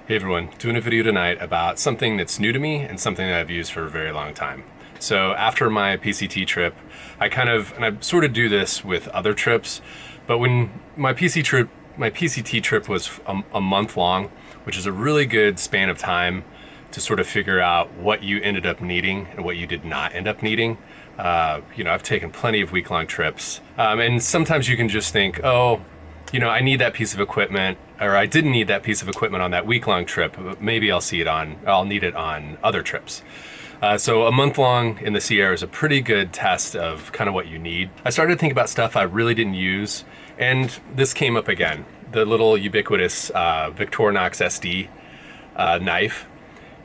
Hey everyone, doing a video tonight about something that's new to me and something that I've used for a very long time. So after my PCT trip, and I sort of do this with other trips, but when my PCT trip was a month long, which is a really good span of time to sort of figure out what you ended up needing and what you did not end up needing. I've taken plenty of week-long trips, and sometimes you can just think, oh, I need that piece of equipment, or I didn't need that piece of equipment on that week-long trip, but maybe I'll need it on other trips. So a month long in the Sierra is a pretty good test of kind of what you need. I started to think about stuff I really didn't use, and this came up again. The little ubiquitous Victorinox SD knife.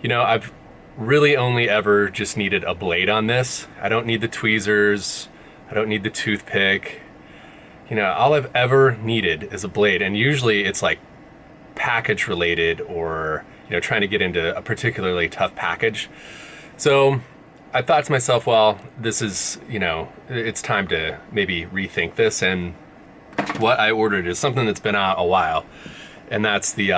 I've really only ever just needed a blade on this. I don't need the tweezers. I don't need the toothpick. All I've ever needed is a blade, and usually it's like package related or, trying to get into a particularly tough package. So I thought to myself, well, this is, it's time to maybe rethink this. And what I ordered is something that's been out a while, and that's the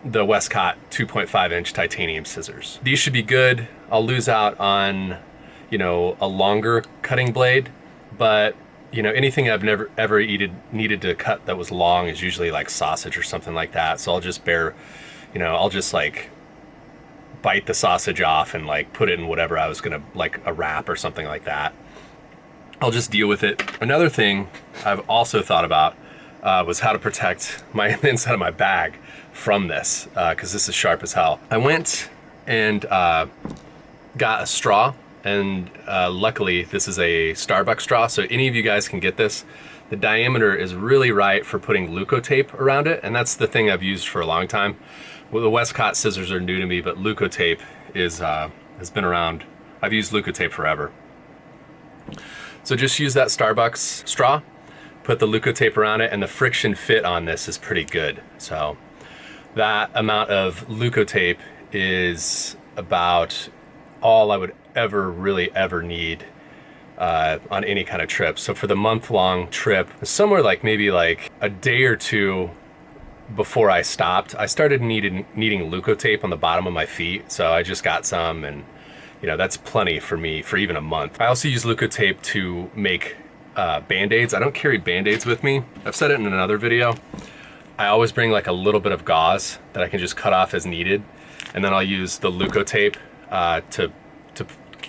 Westcott 2.5-inch titanium scissors. These should be good. I'll lose out on, a longer cutting blade, but anything I've never ever needed to cut that was long is usually like sausage or something like that. So I'll just I'll just like bite the sausage off and like put it in whatever I was gonna, like a wrap or something like that. I'll just deal with it. Another thing I've also thought about was how to protect the inside of my bag from this, because this is sharp as hell. I went and got a straw. And luckily, this is a Starbucks straw, so any of you guys can get this. The diameter is really right for putting Leukotape around it, and that's the thing I've used for a long time. Well, the Westcott scissors are new to me, but Leukotape has been around. I've used Leukotape forever. So just use that Starbucks straw, put the Leukotape around it, and the friction fit on this is pretty good. So that amount of Leukotape is about all I would really ever need on any kind of trip. So for the month-long trip, somewhere like maybe like a day or two before I stopped, I started needing Leukotape on the bottom of my feet. So I just got some, and that's plenty for me for even a month. I also use Leukotape to make Bandaids. I don't carry Bandaids with me. I've said it in another video. I always bring like a little bit of gauze that I can just cut off as needed, and then I'll use the Leukotape to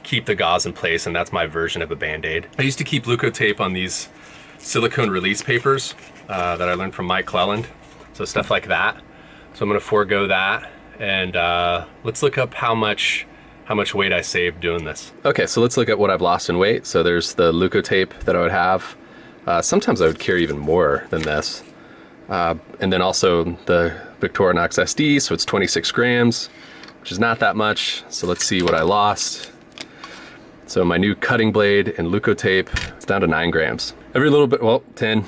keep the gauze in place, and that's my version of a Band-Aid. I used to keep Leukotape on these silicone release papers that I learned from Mike Clelland, so stuff like that. So I'm gonna forego that, and let's look up how much weight I saved doing this. Okay, so let's look at what I've lost in weight. So there's the Leukotape that I would have. Sometimes I would carry even more than this. And then also the Victorinox SD, so it's 26 grams, which is not that much. So let's see what I lost. So my new cutting blade and Leukotape, it's down to 9 grams. Every little bit, well, 10.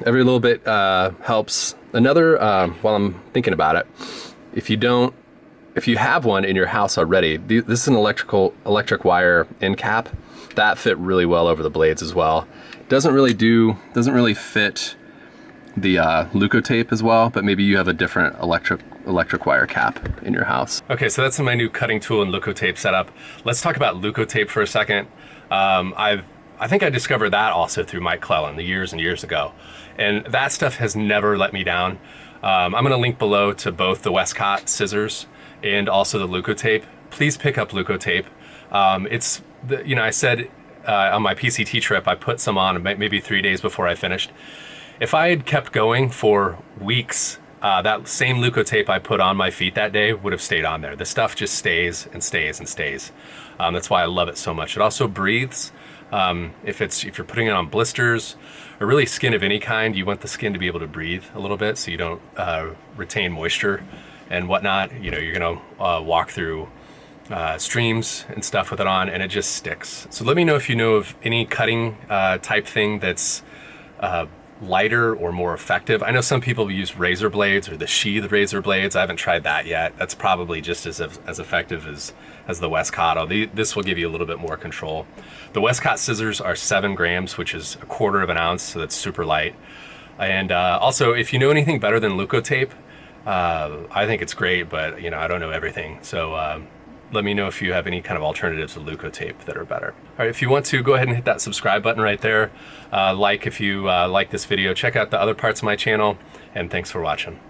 Every little bit helps. Another, while I'm thinking about it, if you have one in your house already, this is an electric wire end cap. That fit really well over the blades as well. Doesn't really fit the Leukotape as well, but maybe you have a different electric wire cap in your house. Okay, so that's my new cutting tool and Leukotape setup. Let's talk about Leukotape for a second. I think I discovered that also through Mike Clelland years and years ago, and that stuff has never let me down. I'm gonna link below to both the Westcott scissors and also the Leukotape. Please pick up Leukotape. I said on my PCT trip I put some on maybe 3 days before I finished. If I had kept going for weeks, that same Leukotape I put on my feet that day would have stayed on there. The stuff just stays and stays and stays. That's why I love it so much. It also breathes. If you're putting it on blisters or really skin of any kind, you want the skin to be able to breathe a little bit so you don't retain moisture and whatnot. You're gonna walk through streams and stuff with it on, and it just sticks. So let me know if you know of any cutting type thing that's lighter or more effective. I know some people use razor blades or the sheath razor blades. I haven't tried that yet. That's probably just as effective as the Westcott. This will give you a little bit more control. The Westcott scissors are 7 grams, which is 1/4 of an ounce, so that's super light. And also, if you know anything better than Leukotape, I think it's great, but you know, I don't know everything. So let me know if you have any kind of alternatives to Leukotape that are better. All right, if you want to, go ahead and hit that subscribe button right there. Like if you like this video. Check out the other parts of my channel, and thanks for watching.